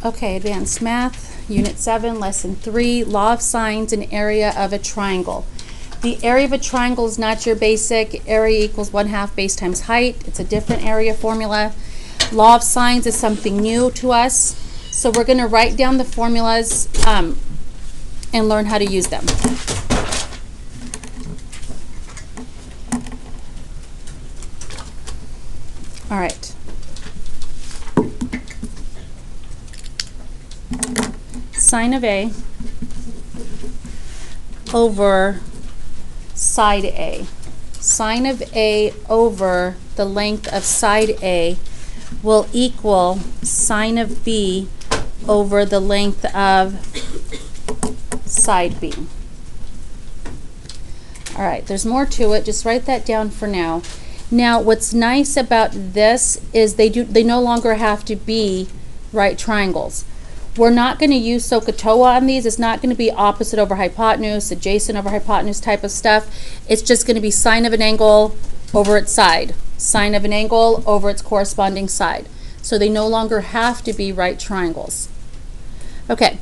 Okay, Advanced Math, Unit 7, Lesson 3, Law of Sines and Area of a Triangle. The area of a triangle is not your basic area equals 1/2 base times height. It's a different area formula. Law of sines is something new to us. So we're going to write down the formulas and learn how to use them. All right. Sine of A over side A. Sine of A over the length of side A will equal sine of B over the length of side B. All right, there's more to it. Just write that down for now. Now, what's nice about this is they no longer have to be right triangles. We're not going to use SOHCAHTOA on these. It's not going to be opposite over hypotenuse, adjacent over hypotenuse type of stuff. It's just going to be sine of an angle over its side, sine of an angle over its corresponding side. So they no longer have to be right triangles. Okay,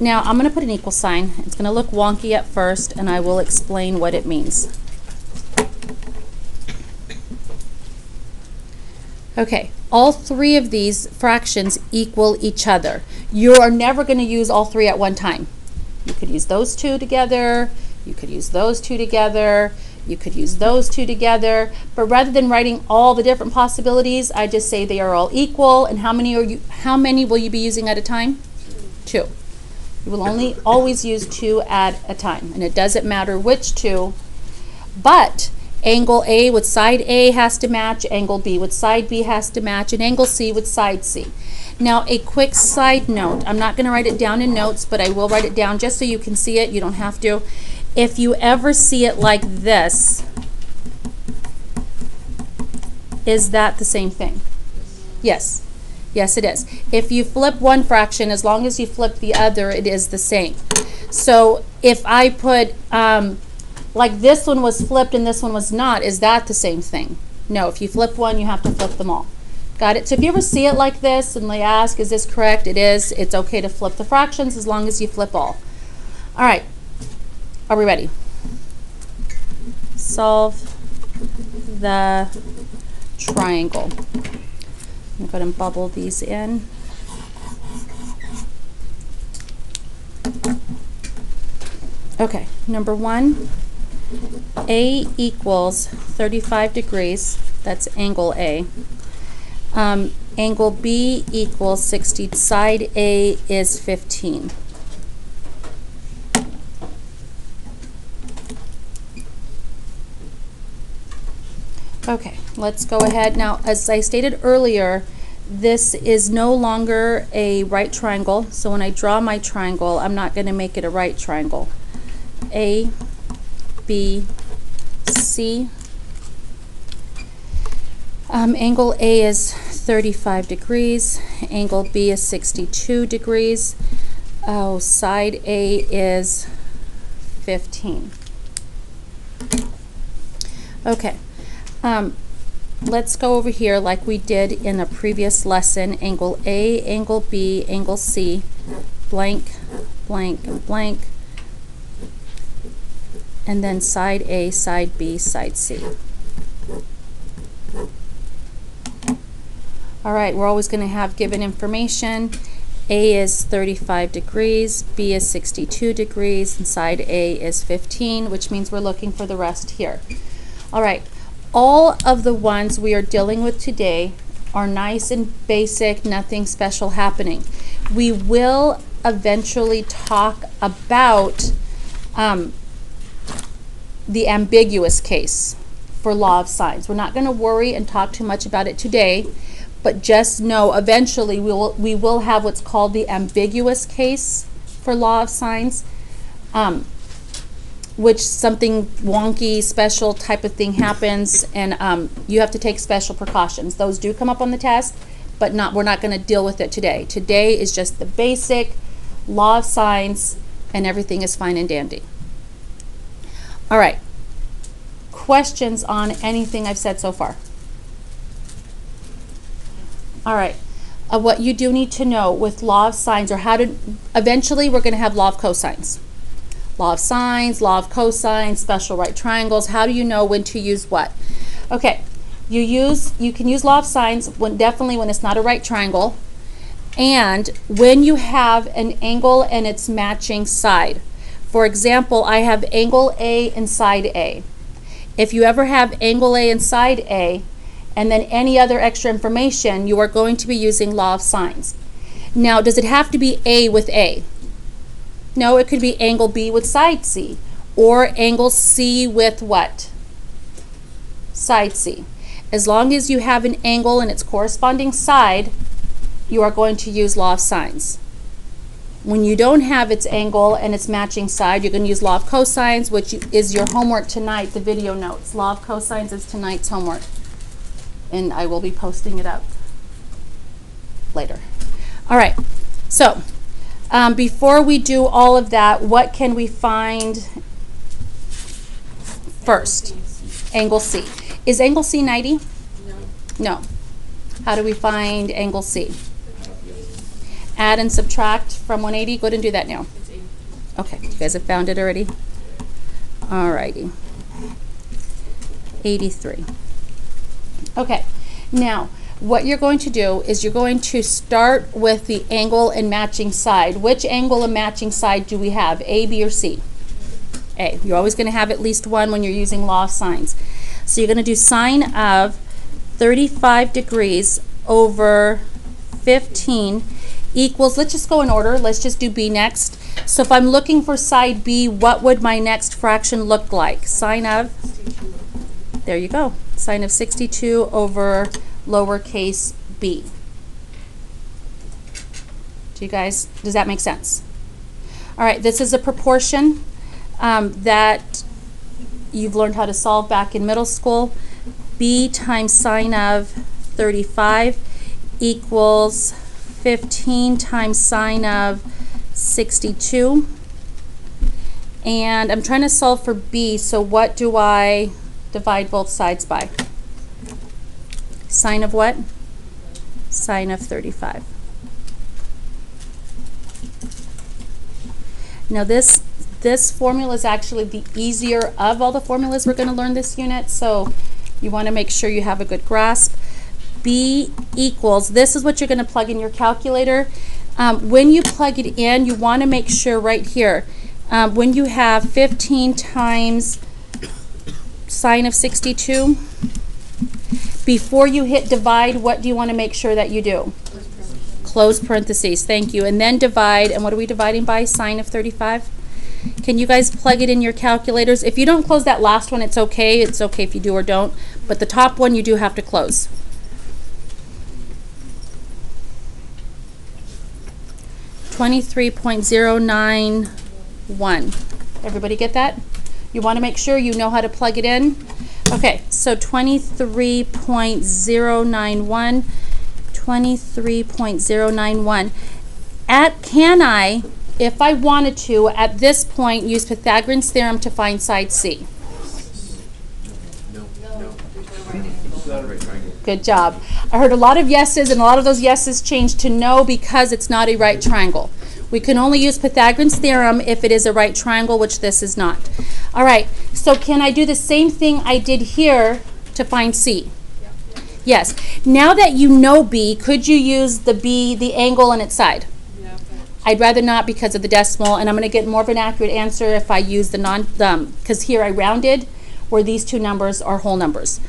now I'm going to put an equal sign. It's going to look wonky at first, and I will explain what it means. Okay, all three of these fractions equal each other. You are never going to use all three at one time. You could use those two together, you could use those two together, you could use those two together, but rather than writing all the different possibilities, I just say they are all equal. And how many will you be using at a time? Two. You will only always use two at a time, and it doesn't matter which two, but angle A with side A has to match, angle B with side B has to match, and angle C with side C. Now, a quick side note. I'm not going to write it down in notes, but I will write it down just so you can see it. You don't have to. If you ever see it like this, is that the same thing? Yes. Yes, it is. If you flip one fraction, as long as you flip the other, it is the same. So if I put like this one was flipped and this one was not, is that the same thing? No, if you flip one, you have to flip them all. Got it? So if you ever see it like this and they ask, is this correct? It is. It's okay to flip the fractions as long as you flip all. All right. Are we ready? Solve the triangle. I'm going to bubble these in. Okay, number 1. A equals 35 degrees, that's angle A. Angle B equals 60, side A is 15. Okay, let's go ahead. Now, as I stated earlier, this is no longer a right triangle, so when I draw my triangle, I'm not going to make it a right triangle. A, B, C. Angle A is 35 degrees. Angle B is 62 degrees. Oh, side A is 15. Okay. Let's go over here like we did in a previous lesson. Angle A, angle B, angle C, blank, blank, blank. And then side A, side B, side C. All right, we're always going to have given information. A is 35 degrees, B is 62 degrees, and side A is 15, which means we're looking for the rest here. All right, all of the ones we are dealing with today are nice and basic, nothing special happening. We will eventually talk about the ambiguous case for law of sines. We're not going to worry and talk too much about it today, but just know eventually we will have what's called the ambiguous case for law of sines, which something wonky, special type of thing happens, and you have to take special precautions. Those do come up on the test, but we're not going to deal with it today. Today is just the basic law of sines, and everything is fine and dandy. All right. Questions on anything I've said so far? All right. what you do need to know with law of sines, or how to, eventually we're going to have law of cosines. Law of sines, law of cosines, special right triangles. How do you know when to use what? Okay, you can use law of sines definitely when it's not a right triangle, and when you have an angle and its matching side. For example, I have angle A and side A. If you ever have angle A and side A, and then any other extra information, you are going to be using law of sines. Now, does it have to be A with A? No, it could be angle B with side C, or angle C with what? Side C. As long as you have an angle and its corresponding side, you are going to use law of sines. When you don't have its angle and its matching side, you're going to use law of cosines, which is your homework tonight, the video notes. Law of cosines is tonight's homework, and I will be posting it up later. All right, so before we do all of that, what can we find first? Angle C. Is angle C 90? No. How do we find angle C? Add and subtract from 180. Go ahead and do that now. Okay, you guys have found it already? All righty. 83. Okay, now what you're going to do is you're going to start with the angle and matching side. Which angle and matching side do we have? A, B, or C? A. You're always going to have at least one when you're using law of sines. So you're going to do sine of 35 degrees over 15 equals, let's just go in order. Let's just do B next. So if I'm looking for side B, what would my next fraction look like? Sine of, there you go, sine of 62 over lowercase b. Do you guys, does that make sense? All right, this is a proportion that you've learned how to solve back in middle school. B times sine of 35 equals 15 times sine of 62. And I'm trying to solve for B, so what do I divide both sides by? Sine of what? Sine of 35. Now this formula is actually the easier of all the formulas we're going to learn this unit, so you want to make sure you have a good grasp. B equals, this is what you're going to plug in your calculator. When you plug it in, you want to make sure right here, when you have 15 times sine of 62, before you hit divide, what do you want to make sure that you do? Close parentheses, thank you. And then divide, and what are we dividing by? Sine of 35. Can you guys plug it in your calculators? If you don't close that last one, it's okay. It's okay if you do or don't. But the top one, you do have to close. 23.091. Everybody get that? You want to make sure you know how to plug it in. Okay, so 23.091, 23.091. Can I, if I wanted to, at this point, use Pythagorean's theorem to find side C? No. Good job. I heard a lot of yeses, and a lot of those yeses changed to no because it's not a right triangle. We can only use Pythagorean's theorem if it is a right triangle, which this is not. All right, so can I do the same thing I did here to find C? Yep. Yes. Now that you know B, could you use the angle on its side? Yeah, okay. I'd rather not because of the decimal, and I'm going to get more of an accurate answer if I use because here I rounded, where these two numbers are whole numbers.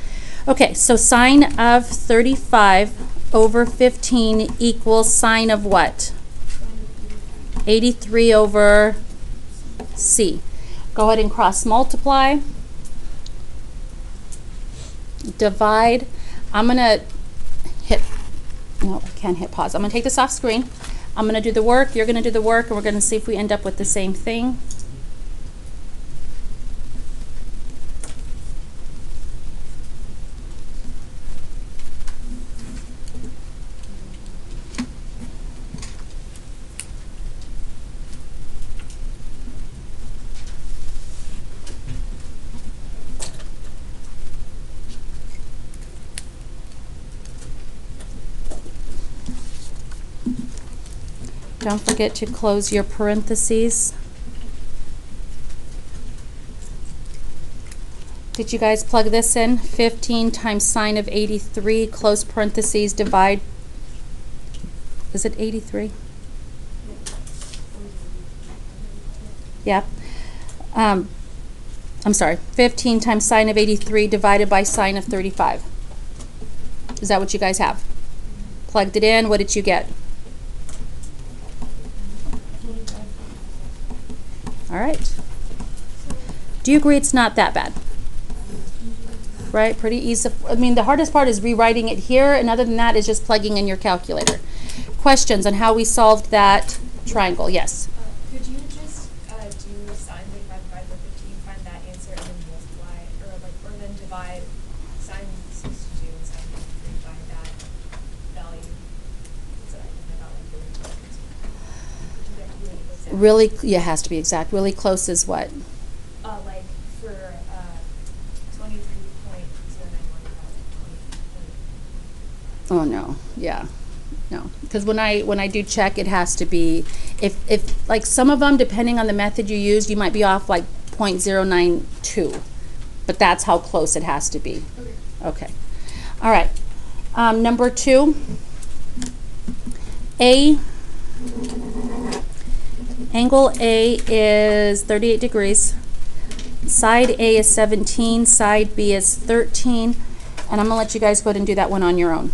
Okay, so sine of 35 over 15 equals sine of what? 83 over C. Go ahead and cross multiply. Divide. I'm going to no, I can't hit pause. I'm going to take this off screen. I'm going to do the work. You're going to do the work, and we're going to see if we end up with the same thing. Don't forget to close your parentheses. Did you guys plug this in? 15 times sine of 83, close parentheses, divide. Is it 83? Yep. I'm sorry. 15 times sine of 83 divided by sine of 35. Is that what you guys have? Plugged it in. What did you get? All right. Do you agree it's not that bad? Right? Pretty easy. I mean, the hardest part is rewriting it here, and other than that is just plugging in your calculator. Questions on how we solved that triangle? Yes? Could you just do sine 35 divided by 15, find that answer, and then multiply, or then divide sine 62 and sine 53 by that value? So I think about like Really, yeah, it has to be exact. Really close is what? Like for 23.091. Oh no, yeah, no. Because when I do check, it has to be, if like some of them, depending on the method you use, you might be off like 0.092, but that's how close it has to be. Okay. All right. Number 2. Angle A is 38 degrees. Side A is 17, side B is 13, and I'm going to let you guys go ahead and do that one on your own.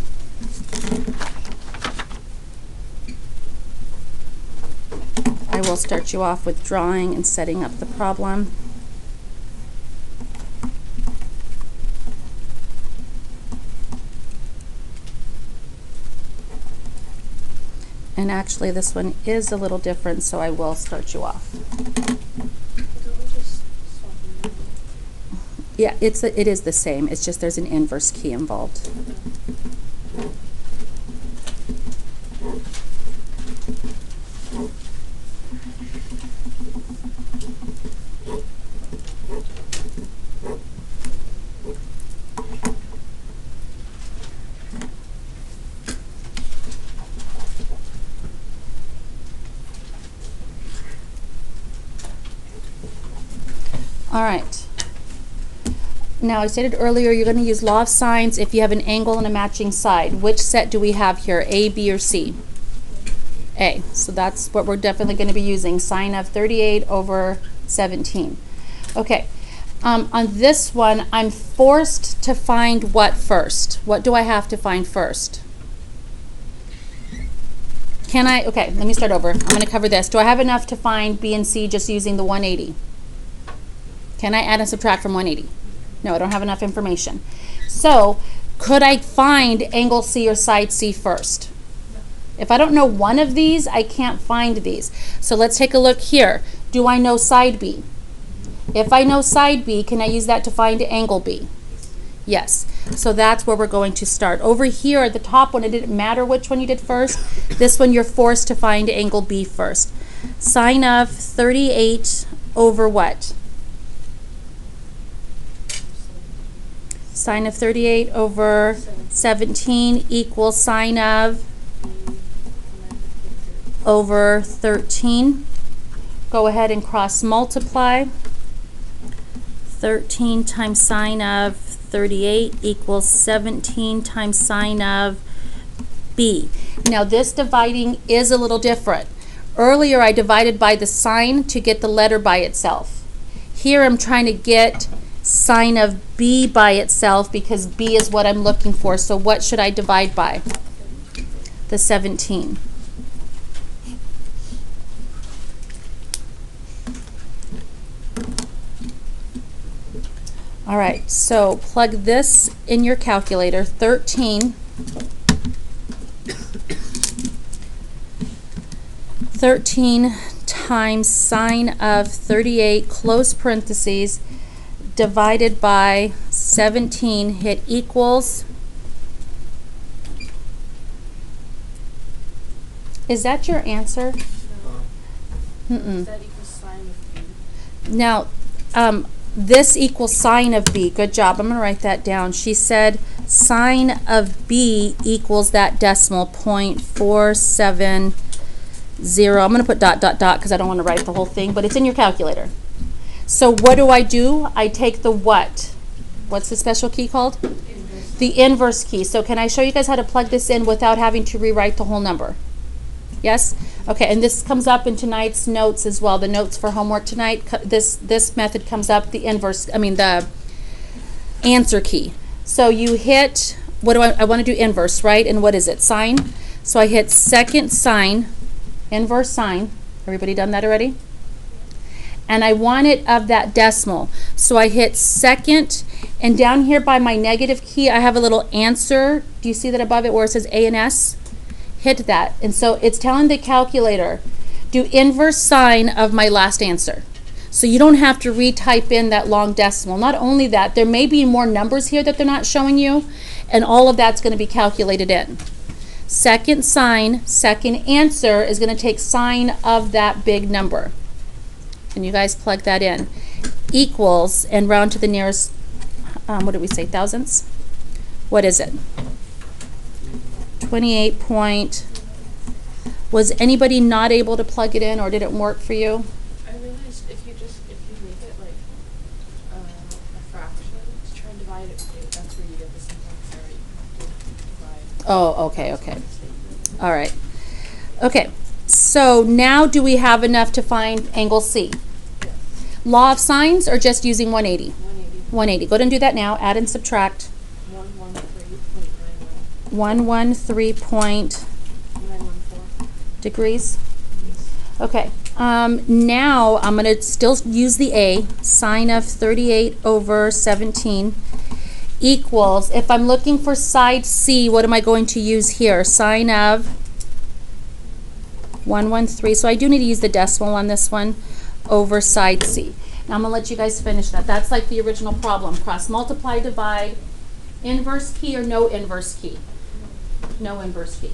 I will start you off with drawing and setting up the problem. And actually this one is a little different, so I will start you off. Yeah, it is the same. It's just there's an inverse key involved. All right. Now, I stated earlier you're going to use law of sines if you have an angle and a matching side. Which set do we have here, A, B, or C? A. So that's what we're definitely going to be using, sine of 38 over 17. Okay. On this one, I'm forced to find what first? What do I have to find first? Can I? Okay, let me start over. I'm going to cover this. Do I have enough to find B and C just using the 180? Can I add and subtract from 180? No, I don't have enough information. So, could I find angle C or side C first? If I don't know one of these, I can't find these. So let's take a look here. Do I know side B? If I know side B, can I use that to find angle B? Yes. So that's where we're going to start. Over here at the top one, it didn't matter which one you did first. This one you're forced to find angle B first. Sine of 38 over what? Sine of 38 over 17 equals sine of over 13. Go ahead and cross multiply. 13 times sine of 38 equals 17 times sine of B. Now this dividing is a little different. Earlier I divided by the sign to get the letter by itself. Here I'm trying to get sine of B by itself because B is what I'm looking for. So what should I divide by? The 17. All right, so plug this in your calculator. 13 times sine of 38, close parentheses, divided by 17, hit equals. Is that your answer? No. Mm-mm. That equals sine of B. Now, this equals sine of B. Good job. I'm going to write that down. She said sine of B equals that decimal, 0.47 0. I'm going to put dot, dot, dot because I don't want to write the whole thing, but it's in your calculator. So what do? I take the what? What's the special key called? Inverse. The inverse key. So can I show you guys how to plug this in without having to rewrite the whole number? Yes? Okay, and this comes up in tonight's notes as well, the notes for homework tonight. This method comes up, the answer key. So you hit, I want to do inverse, right? And what is it? Sine. So I hit second sine, inverse sine. Everybody done that already? And I want it of that decimal. So I hit second, and down here by my negative key, I have a little answer. Do you see that above it where it says A and S? Hit that. And so it's telling the calculator, do inverse sine of my last answer. So you don't have to retype in that long decimal. Not only that, there may be more numbers here that they're not showing you, and all of that's going to be calculated in. Second sine, second answer is going to take sine of that big number. And you guys plug that in. Equals, and round to the nearest, what did we say, thousandths? What is it? 28 point. Was anybody not able to plug it in, or did it work for you? I realized if you make it like a fraction to try and divide it, that's where you get the simplex error. You have to divide. Oh, okay, okay. All right. Okay, so now do we have enough to find angle C? Yes. Law of sines, or just using 180? 180. 180. Go ahead and do that now. Add and subtract. 113.91. 113 914. degrees. Yes. Okay. Now I'm going to still use the A. Sine of 38 over 17 equals, if I'm looking for side C, what am I going to use here? Sine of 113. So I do need to use the decimal on this one over side C. Now I'm going to let you guys finish that. That's like the original problem. Cross multiply, divide, inverse key or no inverse key? No inverse key.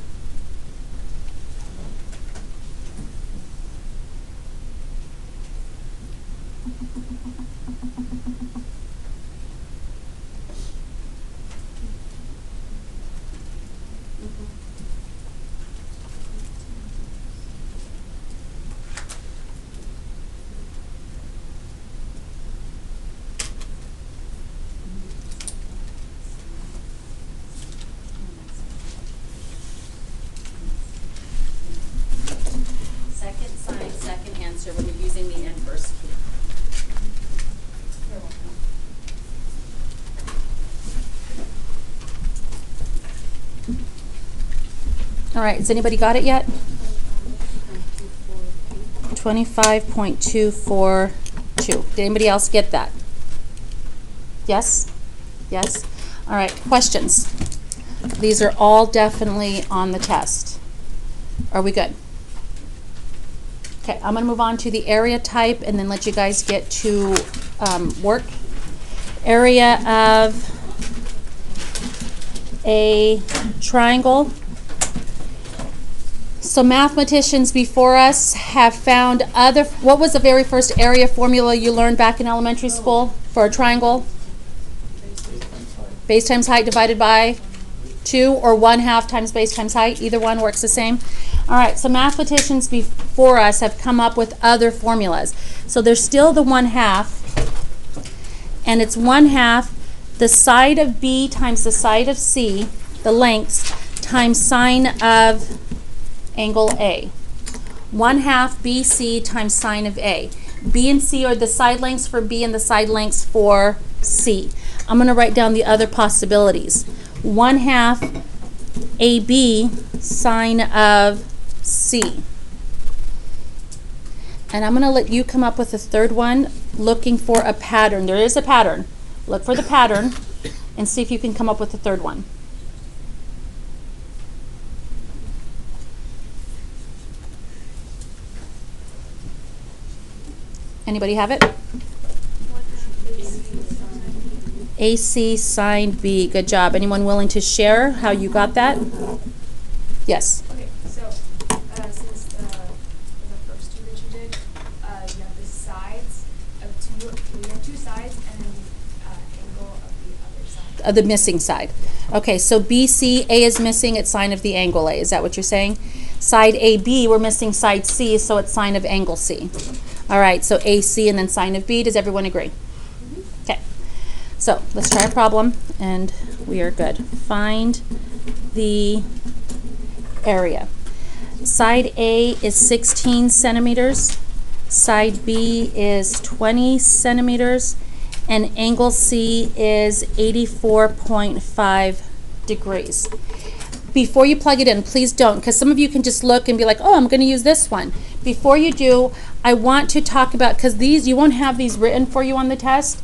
Second sign, second answer when you're using the inverse key. You're welcome. All right, has anybody got it yet? 25.242. Did anybody else get that? Yes? Yes? All right, questions? These are all definitely on the test. Are we good? Okay, I'm going to move on to the area type and then let you guys get to work. Area of a triangle. So mathematicians before us have found other, what was the very first area formula you learned back in elementary school for a triangle? Base times height divided by 2, or 1/2 times base times height. Either one works the same. All right, so mathematicians before us have come up with other formulas. So there's still the 1/2, and it's 1/2 the side of B times the side of C, the lengths, times sine of angle A. 1/2 BC times sine of A. B and C are the side lengths for B and the side lengths for C. I'm going to write down the other possibilities. 1/2 AB sine of C. And I'm going to let you come up with a third one, looking for a pattern. There is a pattern. Look for the pattern and see if you can come up with a third one. Anybody have it? AC sine B. Good job. Anyone willing to share how you got that? Yes. Okay, so since the first two that you did, you have the sides of two. You have two sides and then the angle of the other side. The missing side. Okay, so BC, A is missing, it's sine of the angle A. Is that what you're saying? Side AB, we're missing side C, so it's sine of angle C. All right, so AC and then sine of B. Does everyone agree? Okay. So let's try a problem, and we are good. Find the area. Side A is 16 centimeters. Side B is 20 centimeters. And angle C is 84.5 degrees. Before you plug it in, please don't, because some of you can just look and be like, oh, I'm going to use this one. Before you do, I want to talk about, because these, you won't have these written for you on the test.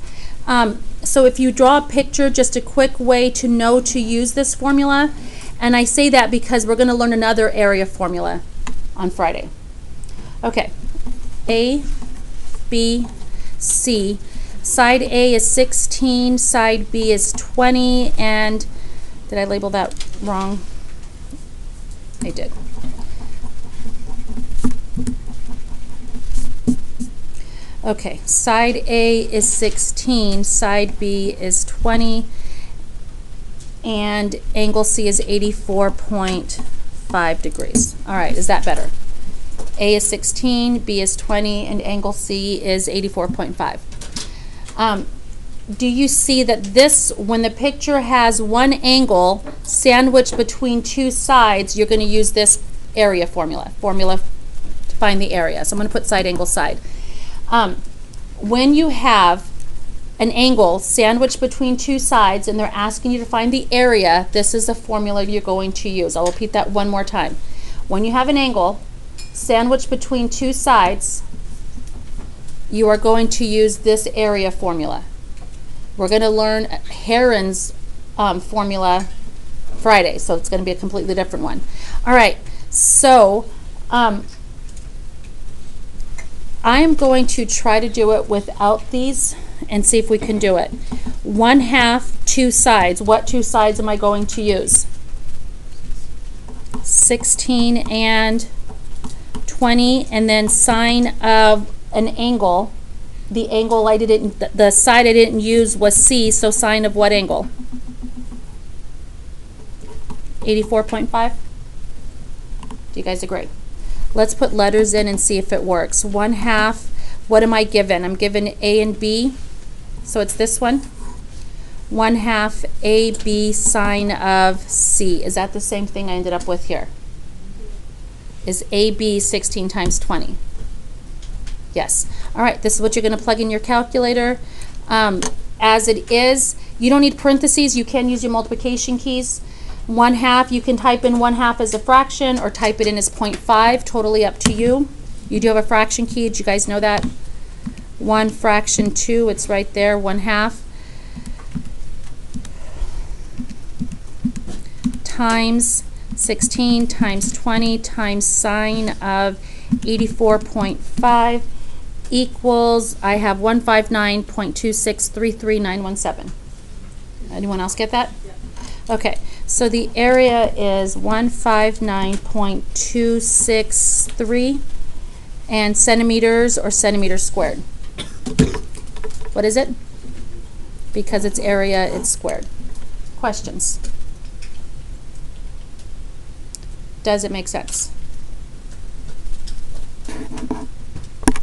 So if you draw a picture, just a quick way to know to use this formula. And I say that because we're going to learn another area formula on Friday. Okay, A, B, C. Side A is 16, side B is 20, and did I label that wrong? I did. Okay, side A is 16, side B is 20, and angle C is 84.5 degrees. All right, is that better? A is 16, B is 20, and angle C is 84.5. Do you see that this, when the picture has one angle sandwiched between two sides, you're going to use this area formula to find the area. So I'm going to put side angle side. When you have an angle sandwiched between two sides and they're asking you to find the area, this is the formula you're going to use. I'll repeat that one more time. When you have an angle sandwiched between two sides, you are going to use this area formula. We're going to learn Heron's formula Friday, so it's going to be a completely different one. All right, so I am going to try to do it without these and see if we can do it. 1/2 two sides. What two sides am I going to use? 16 and 20, and then sine of an angle. The angle the side I didn't use was C, so sine of what angle? 84.5? Do you guys agree? Let's put letters in and see if it works. 1/2, what am I given? I'm given A and B, so it's this one. 1/2 AB sine of C. Is that the same thing I ended up with here? Is AB 16 times 20? Yes. All right, this is what you're going to plug in your calculator. As it is, you don't need parentheses. You can use your multiplication keys. 1/2, you can type in 1/2 as a fraction or type it in as 0.5, totally up to you. You do have a fraction key. Did you guys know that? 1 fraction 2, it's right there, 1/2. Times 16 times 20 times sine of 84.5 equals, I have 159.2633917. Anyone else get that? Yeah. Okay, so the area is 159.263 and centimeters or centimeters squared. What is it? Because it's area, it's squared. Questions? Does it make sense?